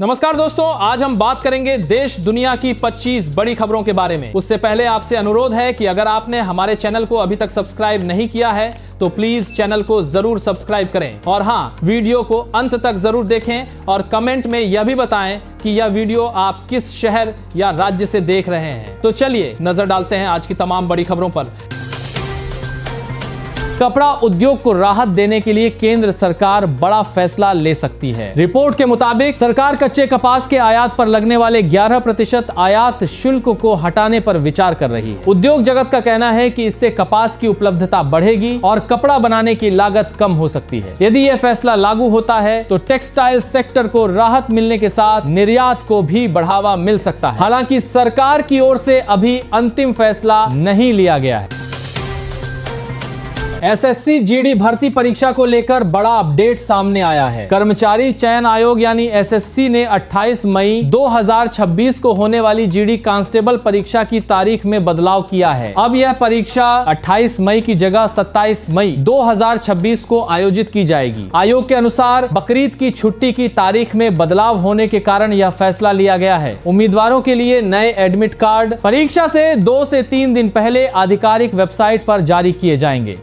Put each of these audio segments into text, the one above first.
नमस्कार दोस्तों, आज हम बात करेंगे देश दुनिया की 25 बड़ी खबरों के बारे में। उससे पहले आपसे अनुरोध है कि अगर आपने हमारे चैनल को अभी तक सब्सक्राइब नहीं किया है तो प्लीज चैनल को जरूर सब्सक्राइब करें और हाँ, वीडियो को अंत तक जरूर देखें और कमेंट में यह भी बताएं कि यह वीडियो आप किस शहर या राज्य से देख रहे हैं। तो चलिए नजर डालते हैं आज की तमाम बड़ी खबरों पर। कपड़ा उद्योग को राहत देने के लिए केंद्र सरकार बड़ा फैसला ले सकती है। रिपोर्ट के मुताबिक सरकार कच्चे कपास के आयात पर लगने वाले 11% आयात शुल्क को हटाने पर विचार कर रही है। उद्योग जगत का कहना है कि इससे कपास की उपलब्धता बढ़ेगी और कपड़ा बनाने की लागत कम हो सकती है। यदि यह फैसला लागू होता है तो टेक्सटाइल सेक्टर को राहत मिलने के साथ निर्यात को भी बढ़ावा मिल सकता है। हालांकि सरकार की ओर से अभी अंतिम फैसला नहीं लिया गया है। एसएससी जीडी भर्ती परीक्षा को लेकर बड़ा अपडेट सामने आया है। कर्मचारी चयन आयोग यानी एसएससी ने 28 मई 2026 को होने वाली जीडी कांस्टेबल परीक्षा की तारीख में बदलाव किया है। अब यह परीक्षा 28 मई की जगह 27 मई 2026 को आयोजित की जाएगी। आयोग के अनुसार बकरीद की छुट्टी की तारीख में बदलाव होने के कारण यह फैसला लिया गया है। उम्मीदवारों के लिए नए एडमिट कार्ड परीक्षा से 2 से 3 दिन पहले आधिकारिक वेबसाइट पर जारी किए जाएंगे।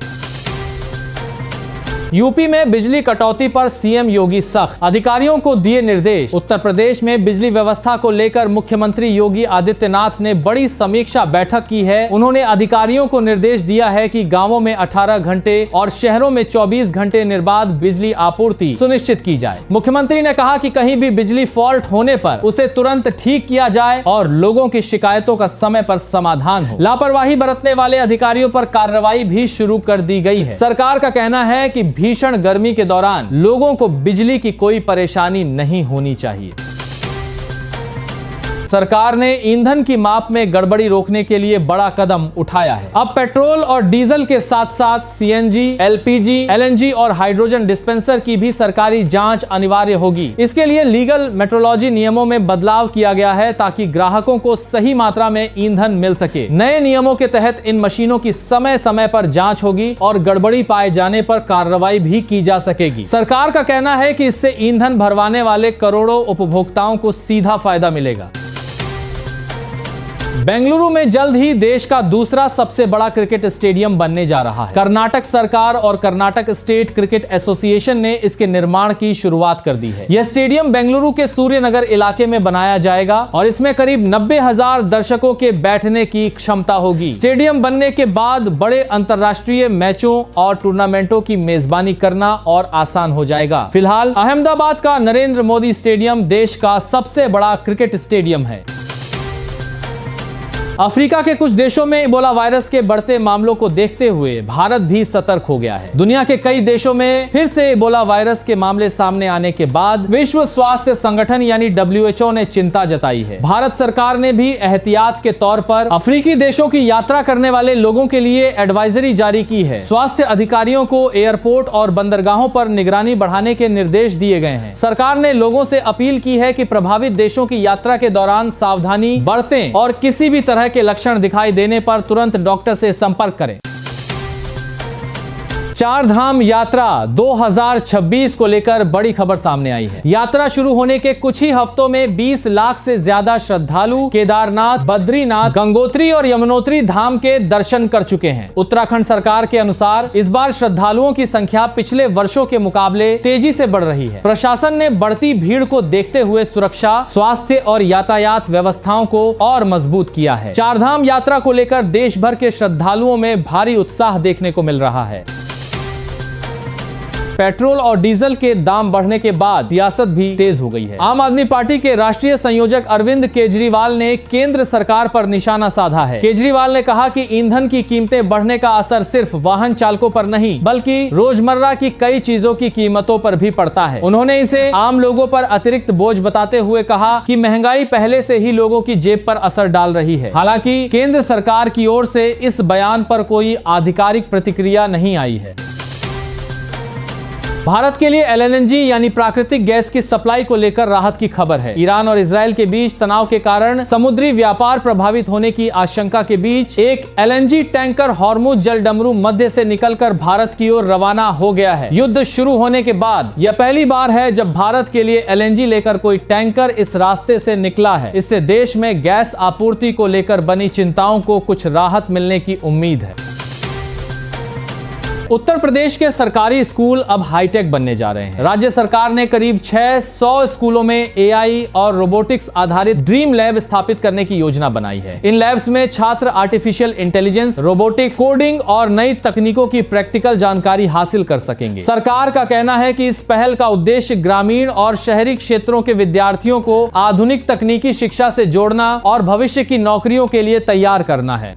यूपी में बिजली कटौती पर सीएम योगी सख्त, अधिकारियों को दिए निर्देश। उत्तर प्रदेश में बिजली व्यवस्था को लेकर मुख्यमंत्री योगी आदित्यनाथ ने बड़ी समीक्षा बैठक की है। उन्होंने अधिकारियों को निर्देश दिया है कि गांवों में 18 घंटे और शहरों में 24 घंटे निर्बाध बिजली आपूर्ति सुनिश्चित की जाए। मुख्यमंत्री ने कहा कि कहीं भी बिजली फॉल्ट होने पर उसे तुरंत ठीक किया जाए और लोगों की शिकायतों का समय पर समाधान हो। लापरवाही बरतने वाले अधिकारियों पर कार्रवाई भी शुरू कर दी गई है। सरकार का कहना है कि भीषण गर्मी के दौरान लोगों को बिजली की कोई परेशानी नहीं होनी चाहिए। सरकार ने ईंधन की माप में गड़बड़ी रोकने के लिए बड़ा कदम उठाया है। अब पेट्रोल और डीजल के साथ साथ सीएनजी, एलपीजी, एलएनजी और हाइड्रोजन डिस्पेंसर की भी सरकारी जांच अनिवार्य होगी। इसके लिए लीगल मेट्रोलॉजी नियमों में बदलाव किया गया है ताकि ग्राहकों को सही मात्रा में ईंधन मिल सके। नए नियमों के तहत इन मशीनों की समय समय पर जांच होगी और गड़बड़ी पाए जाने पर कार्रवाई भी की जा सकेगी। सरकार का कहना है कि इससे ईंधन भरवाने वाले करोड़ों उपभोक्ताओं को सीधा फायदा मिलेगा। बेंगलुरु में जल्द ही देश का दूसरा सबसे बड़ा क्रिकेट स्टेडियम बनने जा रहा है। कर्नाटक सरकार और कर्नाटक स्टेट क्रिकेट एसोसिएशन ने इसके निर्माण की शुरुआत कर दी है। यह स्टेडियम बेंगलुरु के सूर्यनगर इलाके में बनाया जाएगा और इसमें करीब 90,000 दर्शकों के बैठने की क्षमता होगी। स्टेडियम बनने के बाद बड़े अंतर्राष्ट्रीय मैचों और टूर्नामेंटों की मेजबानी करना और आसान हो जाएगा। फिलहाल अहमदाबाद का नरेंद्र मोदी स्टेडियम देश का सबसे बड़ा क्रिकेट स्टेडियम है। अफ्रीका के कुछ देशों में इबोला वायरस के बढ़ते मामलों को देखते हुए भारत भी सतर्क हो गया है। दुनिया के कई देशों में फिर से इबोला वायरस के मामले सामने आने के बाद विश्व स्वास्थ्य संगठन यानी WHO ने चिंता जताई है। भारत सरकार ने भी एहतियात के तौर पर अफ्रीकी देशों की यात्रा करने वाले लोगों के लिए एडवाइजरी जारी की है। स्वास्थ्य अधिकारियों को एयरपोर्ट और बंदरगाहों पर निगरानी बढ़ाने के निर्देश दिए गए हैं। सरकार ने लोगों से अपील की है कि प्रभावित देशों की यात्रा के दौरान सावधानी बरतें और किसी भी तरह के लक्षण दिखाई देने पर तुरंत डॉक्टर से संपर्क करें। चार धाम यात्रा 2026 को लेकर बड़ी खबर सामने आई है। यात्रा शुरू होने के कुछ ही हफ्तों में 20 लाख से ज्यादा श्रद्धालु केदारनाथ, बद्रीनाथ, गंगोत्री और यमुनोत्री धाम के दर्शन कर चुके हैं। उत्तराखंड सरकार के अनुसार इस बार श्रद्धालुओं की संख्या पिछले वर्षों के मुकाबले तेजी से बढ़ रही है। प्रशासन ने बढ़ती भीड़ को देखते हुए सुरक्षा, स्वास्थ्य और यातायात व्यवस्थाओं को और मजबूत किया है। चार धाम यात्रा को लेकर देश भर के श्रद्धालुओं में भारी उत्साह देखने को मिल रहा है। पेट्रोल और डीजल के दाम बढ़ने के बाद सियासत भी तेज हो गई है। आम आदमी पार्टी के राष्ट्रीय संयोजक अरविंद केजरीवाल ने केंद्र सरकार पर निशाना साधा है। केजरीवाल ने कहा कि ईंधन की कीमतें बढ़ने का असर सिर्फ वाहन चालकों पर नहीं बल्कि रोजमर्रा की कई चीजों की कीमतों पर भी पड़ता है। उन्होंने इसे आम लोगों पर अतिरिक्त बोझ बताते हुए कहा कि महंगाई पहले से ही लोगों की जेब पर असर डाल रही है। हालांकि केंद्र सरकार की ओर से इस बयान पर कोई आधिकारिक प्रतिक्रिया नहीं आई है। भारत के लिए LNG यानी प्राकृतिक गैस की सप्लाई को लेकर राहत की खबर है। ईरान और इजराइल के बीच तनाव के कारण समुद्री व्यापार प्रभावित होने की आशंका के बीच एक LNG टैंकर हॉर्मुज जलडमरू मध्य से निकलकर भारत की ओर रवाना हो गया है। युद्ध शुरू होने के बाद यह पहली बार है जब भारत के लिए LNG लेकर कोई टैंकर इस रास्ते से निकला है। इससे देश में गैस आपूर्ति को लेकर बनी चिंताओं को कुछ राहत मिलने की उम्मीद है। उत्तर प्रदेश के सरकारी स्कूल अब हाईटेक बनने जा रहे हैं। राज्य सरकार ने करीब 600 स्कूलों में AI और रोबोटिक्स आधारित ड्रीम लैब स्थापित करने की योजना बनाई है। इन लैब्स में छात्र आर्टिफिशियल इंटेलिजेंस, रोबोटिक्स, कोडिंग और नई तकनीकों की प्रैक्टिकल जानकारी हासिल कर सकेंगे। सरकार का कहना है कि इस पहल का उद्देश्य ग्रामीण और शहरी क्षेत्रों के विद्यार्थियों को आधुनिक तकनीकी शिक्षा से जोड़ना और भविष्य की नौकरियों के लिए तैयार करना है।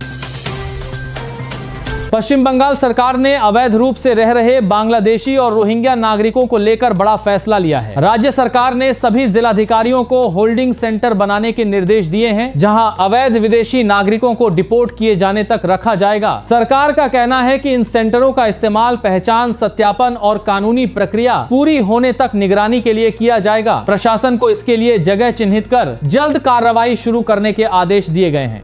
पश्चिम बंगाल सरकार ने अवैध रूप से रह रहे बांग्लादेशी और रोहिंग्या नागरिकों को लेकर बड़ा फैसला लिया है। राज्य सरकार ने सभी जिलाधिकारियों को होल्डिंग सेंटर बनाने के निर्देश दिए हैं, जहां अवैध विदेशी नागरिकों को डिपोर्ट किए जाने तक रखा जाएगा। सरकार का कहना है कि इन सेंटरों का इस्तेमाल पहचान, सत्यापन और कानूनी प्रक्रिया पूरी होने तक निगरानी के लिए किया जाएगा। प्रशासन को इसके लिए जगह चिन्हित कर जल्द कार्रवाई शुरू करने के आदेश दिए गए हैं।